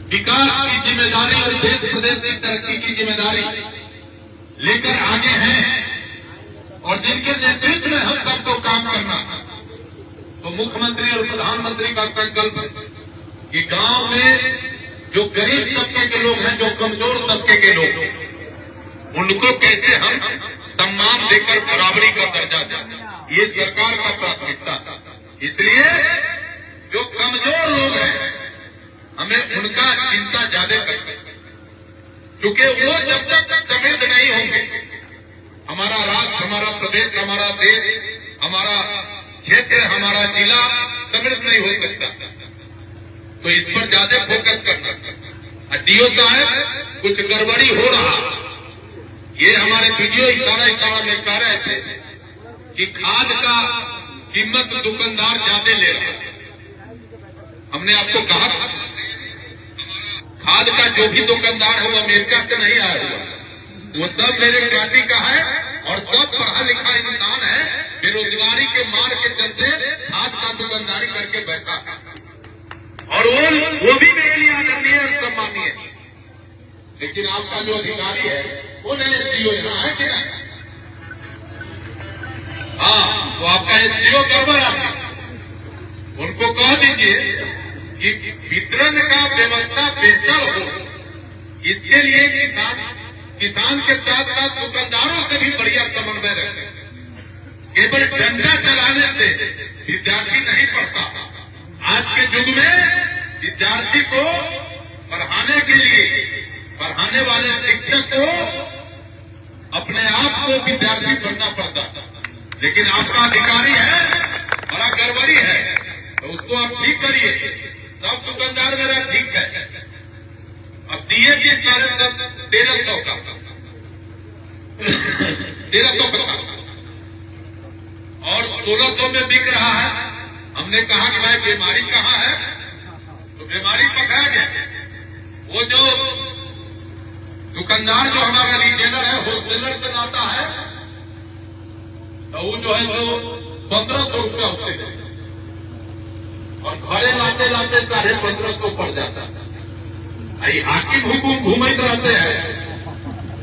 विकास की जिम्मेदारी और देश प्रदेश की तरक्की की जिम्मेदारी लेकर आगे हैं और जिनके नेतृत्व में हम सबको काम करना, तो मुख्यमंत्री और प्रधानमंत्री का संकल्प कि गांव में जो गरीब तबके के लोग हैं, जो कमजोर तबके के लोग, उनको कैसे हम सम्मान देकर बराबरी का दर्जा दें, ये सरकार का प्राथमिकता था। इसलिए जो कमजोर लोग हैं हमें उनका चिंता ज्यादा करनी, क्योंकि वो जब तक समृद्ध नहीं होंगे, हमारा राष्ट्र, हमारा प्रदेश, हमारा देश, हमारा क्षेत्र, हमारा जिला समृद्ध नहीं हो सकता। तो इस पर ज्यादा फोकस करना। डीओ साहब कुछ गड़बड़ी हो रहा, ये हमारे वीडियो इशारा में कह रहे थे कि खाद का कीमत दुकानदार ज्यादा ले रहा है। हमने आपको कहा खाद का जो भी दुकानदार है वो अमेरिका से नहीं आया हुआ, वो सब मेरे घाटी का है और सब पढ़ा लिखा इंसान है, बेरोजगारी के मार के चलते खाद का दुकानदारी करके बैठा है, और वो भी मेरे लिए आदरणीय और सम्मानीय है। लेकिन आपका जो अधिकारी है वो एसडीओ यहाँ है कि नहीं? हाँ, तो आपका एसडीओ गड़बड़ है। उनको कह दीजिए कि वितरण का व्यवस्था बेहतर हो, इसके लिए किसान के साथ साथ दुकानदारों से भी बढ़िया समन्वय रखें। केवल डंडा चलाने से विद्यार्थी नहीं पढ़ता। आज के युग में विद्यार्थी को पढ़ाने के लिए पढ़ाने वाले शिक्षक को अपने आप को विद्यार्थी बनना पड़ता। लेकिन आपका अधिकारी है, बड़ा गड़बड़ी है, तो उसको आप ठीक करिए। सब दुकानदार मेरा ठीक है। अब DAP 1350 का 1300 का और 1600 में बिक रहा है। हमने कहा कि भाई बीमारी कहाँ है, तो बीमारी पकड़ा गया। वो जो दुकानदार जो हमारा रिटेलर है, होलसेलर से लाता है, तो वो जो है वो 1500 रुपया उससे देगा और घरे लाते लाते 1550 पड़ जाता है। हाकिम हुकुम घूमते रहते हैं,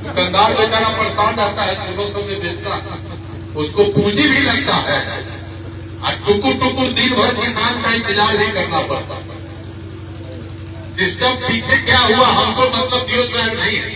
दुकानदार बेचारा परेशान रहता है, 1600 में बेचता, उसको पूंजी भी लगता है और टुकुर दिन भर किसान का इंतजार नहीं करना पड़ता। सिस्टम पीछे क्या हुआ हमको मतलब दियो नहीं है,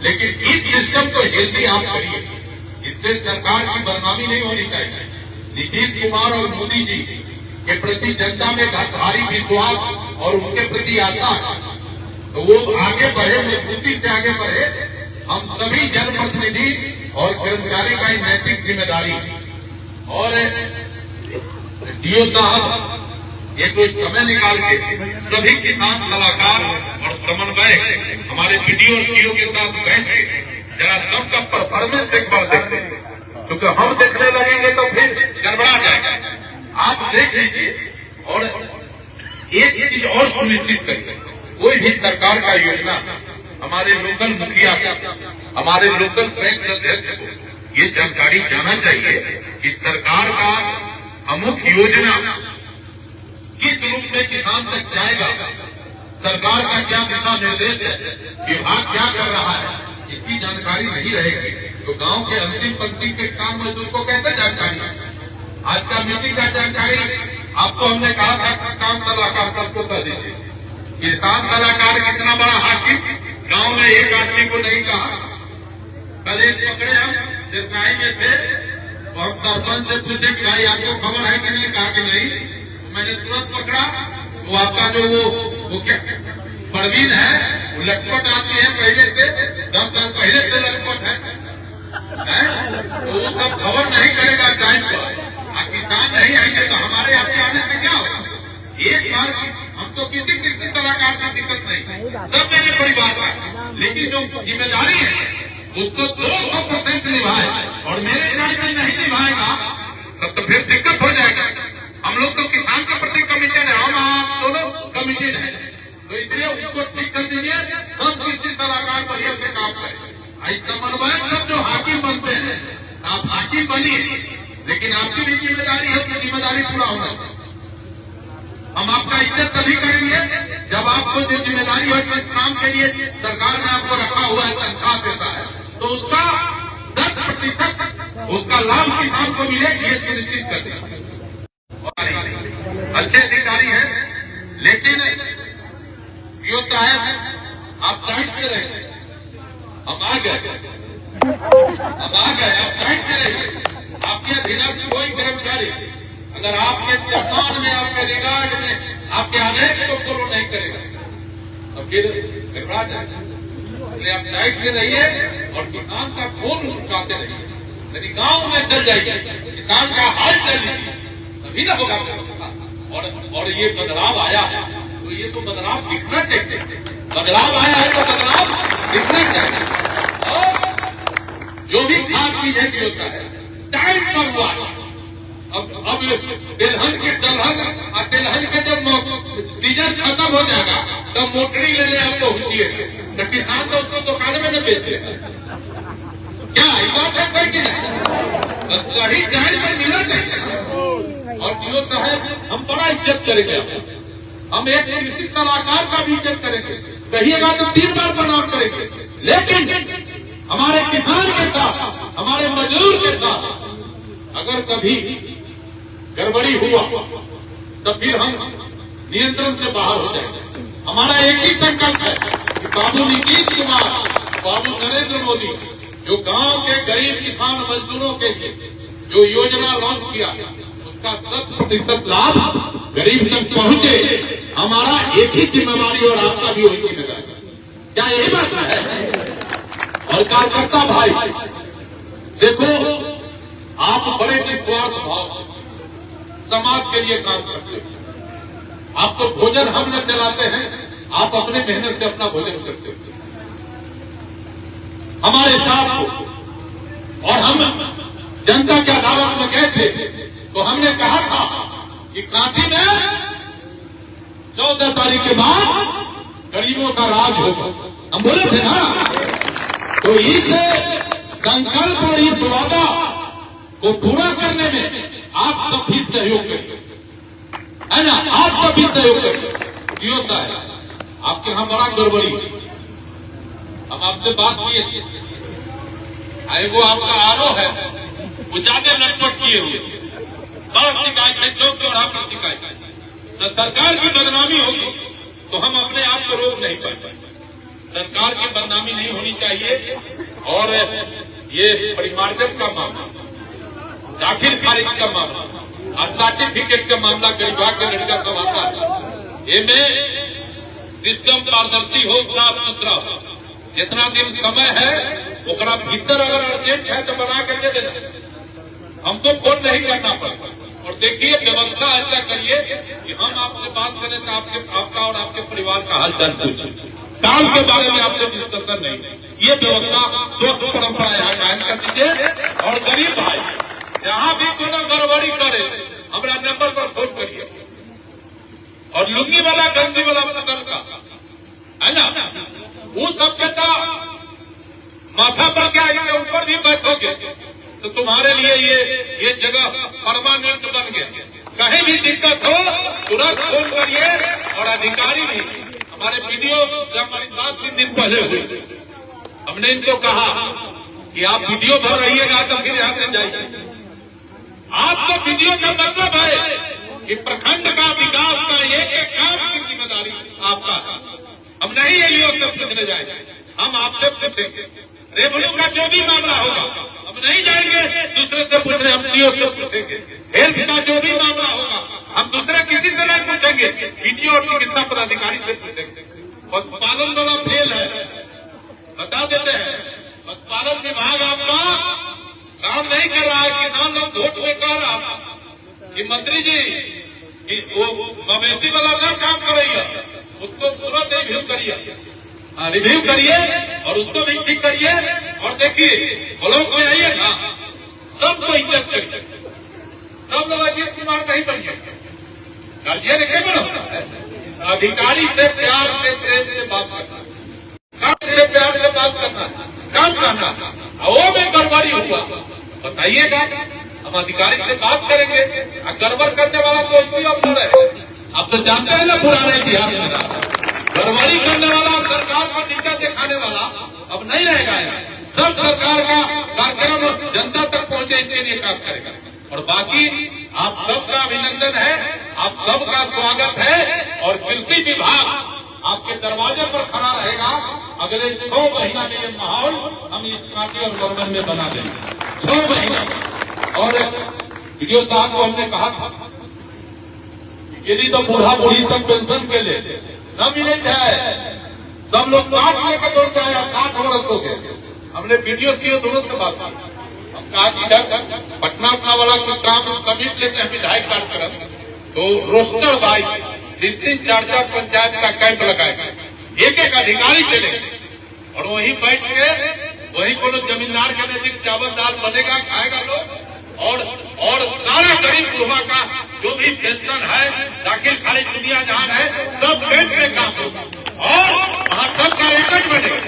लेकिन इस सिस्टम को हेल्दी आप करिए। इससे सरकार की बदनामी नहीं होनी चाहिए। नीतीश कुमार और मोदी जी के प्रति जनता में भारी विश्वास और उनके प्रति आस्था है, तो वो आगे बढ़े, मजबूती से आगे बढ़े। हम सभी जनप्रतिनिधि और कर्मचारी का नैतिक जिम्मेदारी और डीओ साहब एक रोज समय निकाल के सभी किसान सलाहकार और समन्वय हमारे पीडीओ और सीओ के साथ बैठ के जरा सबका परफॉर्मेंस एक बार देखते हैं, क्योंकि हम देखने लगेंगे तो फिर गड़बड़ा जाएगा। आप देख लीजिए और एक चीज और सुनिश्चित करिए, कोई भी सरकार का योजना हमारे लोकल मुखिया को, हमारे लोकल बैंक अध्यक्ष को ये जानकारी जाना चाहिए कि सरकार का अमुख योजना किस रूप में किसान तक जाएगा, सरकार का क्या दिशा निर्देश है, विभाग क्या कर रहा है, इसकी जानकारी नहीं रहेगी तो गांव के अंतिम पंक्ति के काम मजदूर को कैसे जानकारी है? आज का मीटिंग का जानकारी आपको हमने कहा था किसान सलाहकार सबको कर दीजिए। किसान सलाहकार कितना बड़ा हाकिम, गांव में एक आदमी को नहीं कहा। कल एक पकड़े हम सिरसाई में थे, तो हम सरपंच से पूछे कि भाई आपको खबर है कि नहीं? कहा कि नहीं। तो मैंने तुरंत पकड़ा, वो आपका जो वो क्या परवीन है, वो लटपट आदमी है, पहले से 10 साल पहले से लटपट है, तो वो सब खबर नहीं करेगा टाइम पर। किसान नहीं आएंगे तो हमारे आपके आने से क्या होगा? एक बार हम तो किसी सलाहकार की दिक्कत नहीं, सब मेरे परिवार का, लेकिन जो जिम्मेदारी है उसको 200% निभाए और मेरे टाइम में नहीं निभाएगा तब तो फिर दिक्कत हो जाएगा। हम लोग तो किसान के प्रति कमिटेड है, हम आप दोनों कमिटेड है, तो इसलिए उसको ठीक कर दीजिए। सब किसी सलाहकार बढ़िया से काम करें। समन्वय सब जो हाकिम बनते हैं, आप हाकिम बनिए, लेकिन आपकी भी जिम्मेदारी है, तो जिम्मेदारी पूरा होना चाहिए। हम आपका इज्जत तभी करेंगे जब आपको जो जिम्मेदारी है जिस काम के लिए सरकार ने आपको रखा हुआ है, तनख्वाह देता है, तो उसका 10% उसका लाभ किसान को मिले, ये सुनिश्चित करते हैं। अच्छे अधिकारी हैं, लेकिन पीओ साहब आप टाइट से रहे, हम आ गए, आप टाइट से रहे। आपके अधीनस्थ कोई कर्मचारी अगर आपके सम्मान में, आपके रिगार्ड में, आपके आदेश को फॉलो नहीं करेगा तो फिर घबरा जाएगा। इसलिए आप टाइट से रहिए और किसान का खून उठाते रहिए। यदि गांव में चल जाइए, किसान का हाल चल लीजिए, तभी ना होगा। और ये बदलाव आया है तो ये तो बदलाव दिखना चाहिए। बदलाव आया है तो बदलाव दिखना चाहिए। और जो भी खाद की खेती होता है टाइम पर हुआ। अब तिलहन के जब सीजन खत्म हो जाएगा तब मोटरी लेने आप पहुंचिए, तो किसान तो उसको दुकान में न बेचे। क्या ये बात है कोई की नहीं? बस सही टाइम पर मिला चाहिए। और पीओ साहब हम बड़ा इज्जत करेंगे, हम एक कृषि सलाहकार का भी इज्जत करेंगे, कहिएगा तो 3 बार प्रणाम करेंगे। लेकिन हमारे किसान के साथ, हमारे मजदूर के साथ अगर कभी गड़बड़ी हुआ तो फिर हम नियंत्रण से बाहर हो जाएंगे। हमारा एक ही संकल्प है कि बाबू नीतीश कुमार, बाबू नरेंद्र मोदी जो गांव के गरीब किसान मजदूरों के लिए जो योजना लॉन्च किया, उसका 100% लाभ गरीब तक पहुंचे, हमारा एक ही जिम्मेवारी और आपका भी वही जिम्मेदारी। क्या यही बात है? और कार्यकर्ता भाई देखो, आप बड़े निस्वार्थ भाव से समाज के लिए काम करते हो। आपको भोजन हम न चलाते हैं, आप अपने मेहनत से अपना भोजन करते हो हमारे साथ हो। और हम जनता के अदालत में गए थे तो हमने कहा था कि क्रांति में 14 तारीख के बाद गरीबों का राज होगा, हम बोले थे ना। तो इस संकल्प और इस वादा को पूरा करने में आप सब भी सहयोग करिए, है ना? आप सब भी सहयोग करिए। ये होता है आपके यहां बड़ा गड़बड़ी। हम आपसे बात किए, वो आपका आरोप है वो ज्यादा लटपट किए हुए, बड़ा शिकायत है, चौक चौराहा पर शिकायत। तो सरकार की बदनामी होगी तो हम अपने आप को रोक नहीं पाए। सरकार की बदनामी नहीं होनी चाहिए। और ये परिमार्जन का मामला, दाखिल खारिज का मामला और सर्टिफिकेट का मामला, गरीबा के लड़का सब आता है, ये में सिस्टम पारदर्शी हो, साफ सुथरा हो। जितना दिन समय है ओकरा भीतर अगर अर्जेंट है तो बना करके देना, हमको फोन नहीं करना पड़ता। और देखिए व्यवस्था ऐसा करिए कि हम आपसे बात करें तो आपका और आपके परिवार का हालचाल पूछे, काम के बारे में आपसे डिस्कशन नहीं। ये व्यवस्था स्वस्थ परंपरा यहाँ कायम कर दीजिए। और गरीब भाई जहाँ भी कोनो गड़बड़ी करे हमारा नंबर पर फोन करिए। और लुंगी वाला गंजी वाला पकड़ का है ना, वो सबके तो माथा पर क्या इसके ऊपर भी बैठोगे तो तुम्हारे लिए ये जगह परमानेंट बन गया। कहीं भी दिक्कत हो तुरंत फोन करिए। और अधिकारी भी हमारे वीडियो जब 3 दिन पहले हुई, हमने इनको कहा कि आप वीडियो भर रहिएगा तो फिर यहाँ से जाइए। आपको वीडियो का मतलब है कि प्रखंड का विकास का एक काम की जिम्मेदारी आपका। हम नहीं ये लियो से पूछने जाएंगे, हम आपसे पूछेंगे। रेवन्यू का जो भी मामला होगा हम नहीं जाएंगे दूसरे से पूछने, हम सीओ से पूछेंगे। हेल्थ का जो भी मामला होगा हम दूसरे किसी से नहीं पूछेंगे, वीडियो और चिकित्सा पदाधिकारी से पूछेंगे। पशुपालन वाला फेल है, बता देते हैं। पशुपालन विभाग आपका काम नहीं कर रहा है। किसान लोग वोट में कह रहा था कि मंत्री जी कि वो मवेशी वाला ना काम करिए, उसको तुरंत रिव्यू करिए और उसको भी ठीक करिए। और देखिए ब्लॉक में आइए ना, सबको इज्जत करिए। सब लोग अजीत कुमार नहीं बनिए, गार्जियन केवल होता है। अधिकारी से प्यार से प्रेम से बात करना, काम से प्यार से बात करना, काम करना। वो में गड़बड़ी हुआ बताइएगा, हम अधिकारी से बात करेंगे। गड़बड़ करने वाला तो इसी अफसर है, अब तो जानते हैं ना पुराने इतिहास में गड़बड़ी करने वाला, सरकार को नीचा दिखाने वाला अब नहीं रहेगा यहाँ। सब सरकार का कार्यक्रम जनता तक पहुंचे इसके लिए काम करेगा। और बाकी आप सबका अभिनंदन है, आप सबका स्वागत है। और कृषि विभाग आपके दरवाजे पर खड़ा रहेगा। अगले 6 महीना में ये माहौल हम इस काटी और गवर्नमेंट में बना देंगे, 6 महीना। और वीडियो साहब को हमने कहा था यदि तो बूढ़ा बूढ़ी सब पेंशन के लिए न मिले जाए, सब लोग काट लेकर दौड़ जाए, 60 वर्ष हो गए। हमने वीडियो की दोनों से बात की, हम कहा कि इधर पटना अपना वाला कुछ काम समिट लेते हैं विधायक कार्यक्रम, तो रोस्टर बाई 3-3, 4-4 पंचायत का कैंप लगाएगा, एक एक अधिकारी चलेगा और वहीं बैठ के वहीं कोनो जमींदार के नजदीक चावल दाल बनेगा, खाएगा लोग। और सारा गरीब गुरबा का जो भी पेंशन है, दाखिल खारिज दुनिया जहान है, सब बैंक में काम होगा और वहाँ सबका रिकॉर्ड बनेगा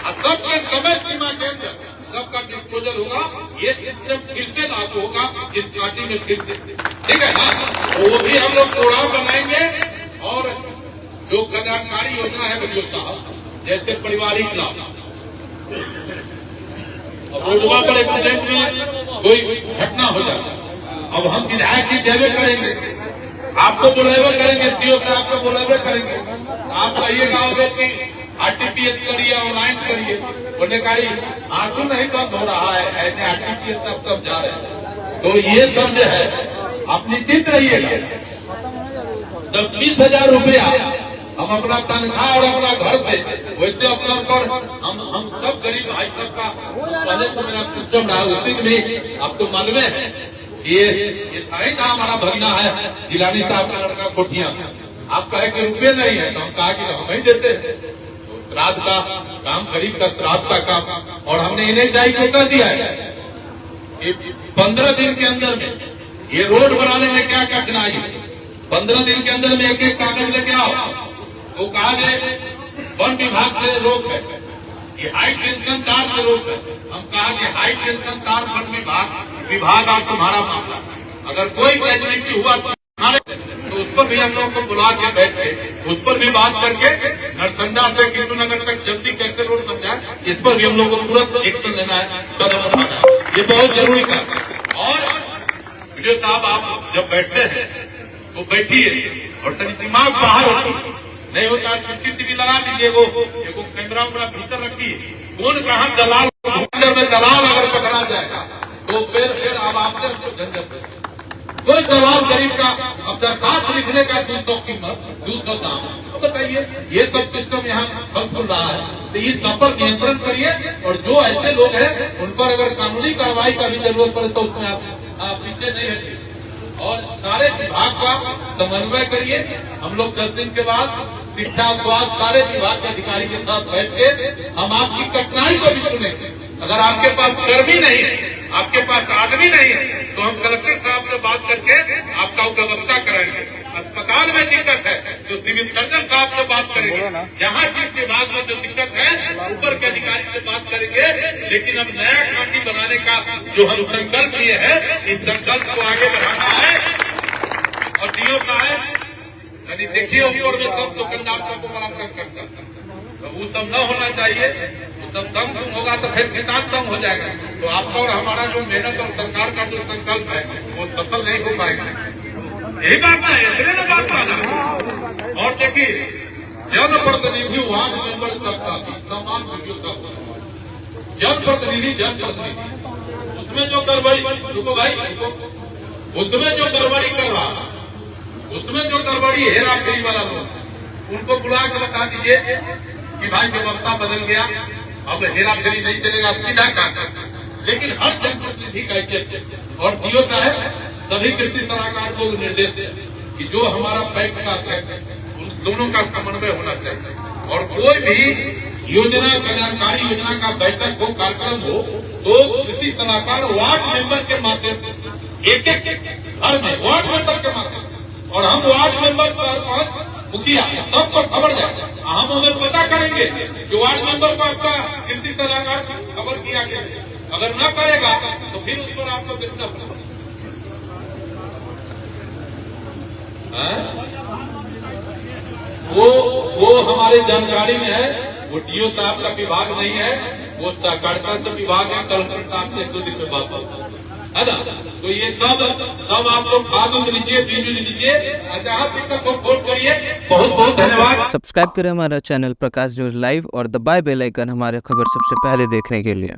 और सबके समय सीमा के अंदर सबका डिस्पोजल होगा। ये सिस्टम फिर से लागू होगा इस पार्टी में फिर से, ठीक है ना? तो वो भी हम लोग प्रोग्राम बनाएंगे। और जो कल्याणकारी योजना है वीडियो साहब, जैसे पारिवारिक लाभ, अब रोडवा पर एक्सीडेंट में कोई घटना हो जाए, अब हम विधायक जी देवे करेंगे, आपको बुलावे करेंगे, सीओ से आपको बुलावे करेंगे। आप कहिएगा कि आरटीपीएस करिए, ऑनलाइन करिए, बोलने का आंसू नहीं बंद हो रहा है, ऐसे आरटीपीएस सब जा रहे हैं। तो ये सब जो है आप निश्चित रहिएगा। 10-20 हजार रुपया हम अपना तनख्वाह और अपना घर से वैसे अवसर पर हम सब गरीब भाई सब का पहले से मेरा सिस्टम रहा, उसी में आपको मालूम है ये था ही था हमारा भगना है जिलानी साहब का लड़का कोठिया। आप कहे कि रुपये नहीं है, तो हम कहा कि हम ही देते हैं। तो श्राद्ध का काम, गरीब का श्राद्ध का काम, और हमने इन्हें चाहिए को कर दिया है कि 15 दिन के अंदर में ये रोड बनाने में क्या कठिनाई है, 15 दिन के अंदर में एक कागज लेके आओ। तो कहा जाए वन विभाग से रोक है, ये हाई टेंशन तार से रोक है। हम कहा कि हाई टेंशन तार वन विभाग आप तुम्हारा मामला, अगर कोई कैजुअलिटी हुआ तो उस पर भी हम लोगों को बुला के बैठ के उस पर भी बात करके नरसंडा से कृष्णनगर तक जल्दी कैसे रोड बन जाए, इस पर भी हम लोग को तुरंत एक्शन लेना है, कदम उठाना है, ये बहुत जरूरी काम। और वीडियो साहब आप जब बैठते हैं तो बैठिए और दिमाग बाहर होती नहीं होता, सीसीटीवी लगा दीजिए, वो कैमरा उमरा भीतर रखिए। कौन कहा दलाल में दलाल अगर पकड़ा जाएगा तो फिर अब आपने झंझट, कोई दलाल गरीब का अब दरखास्त लिखने का 200 कीमत 200 दाम, तो बताइए ये सब सिस्टम यहाँ फल फूल रहा है। तो इस सब पर नियंत्रण करिए और जो ऐसे लोग हैं उन पर अगर कानूनी कार्रवाई का भी जरूरत पड़े तो उसमें आप पीछे नहीं हटिए और सारे विभाग का समन्वय करिए। हम लोग 10 दिन के बाद शिक्षा, स्वास्थ्य, सारे विभाग के अधिकारी के साथ बैठ के हम आपकी कठिनाई को भी सुनेंगे। अगर आपके पास कर्मी नहीं है, आपके पास आदमी नहीं है, तो हम कलेक्टर साहब से बात करके आपका व्यवस्था कराएंगे। अस्पताल में दिक्कत है तो सिविल सर्जन साहब से बात करेंगे। जहाँ जिस विभाग में जो दिक्कत है ऊपर के अधिकारी से बात करेंगे। लेकिन अब नया घाटी बनाने का जो हम संकल्प लिए है, इस संकल्प को आगे बढ़ाना है। और डीओ साहब यानी देखिए ऊपर में सब दुकानदार सबको बड़ा तंग करता है, तो वो सब न होना चाहिए। वो सब दम होगा तो फिर किसान दम हो जाएगा, तो आपका और हमारा जो मेहनत और सरकार का जो संकल्प है वो सफल नहीं हो पाएगा। यही बात है, इतने ना बात माना। और देखिए जनप्रतिनिधि वार्ड मेंबर सबका भी समान जनप्रतिनिधि उसमें जो गड़बड़ी, रुको भाई, उसमें जो गड़बड़ी कर रहा, उसमें जो गड़बड़ी हेरा फेरी वाला लोग, उनको बुला के बता दीजिए कि भाई व्यवस्था बदल गया, अब हेरा फेरी नहीं चलेगा, सीधा काम। लेकिन हर जनप्रतिनिधि का और डीओ साहब सभी कृषि सलाहकार को निर्देश है कि जो हमारा पैक्स का है उन दोनों का समन्वय होना चाहिए। और कोई भी योजना, कल्याणकारी योजना का बैठक हो, कार्यक्रम हो, तो कृषि सलाहकार वार्ड मेंबर के माध्यम से एक घर में वार्ड मेंबर के माध्यम, और हम वार्ड मेंबर, सरपंच, मुखिया सबको खबर जाए, हम उन्हें पता करेंगे कि वार्ड मेंबर को आपका कृषि सलाहकार खबर किया गया। अगर न करेगा तो फिर उस पर आपको गिरफ्तार होगा। वो हमारे जानकारी में है। वो डीओ साहब का विभाग नहीं है, वो सहकारिता से विभाग है। कलेक्टर साहब से 1-2 दिन में बात है ना। तो ये सब आप लोग खाद लीजिए, बीज लीजिए, जहाँ तक वोट करिए। बहुत बहुत धन्यवाद। सब्सक्राइब करें हमारा चैनल प्रकाश न्यूज लाइव और दबाए बेल आइकन हमारे खबर सबसे पहले देखने के लिए।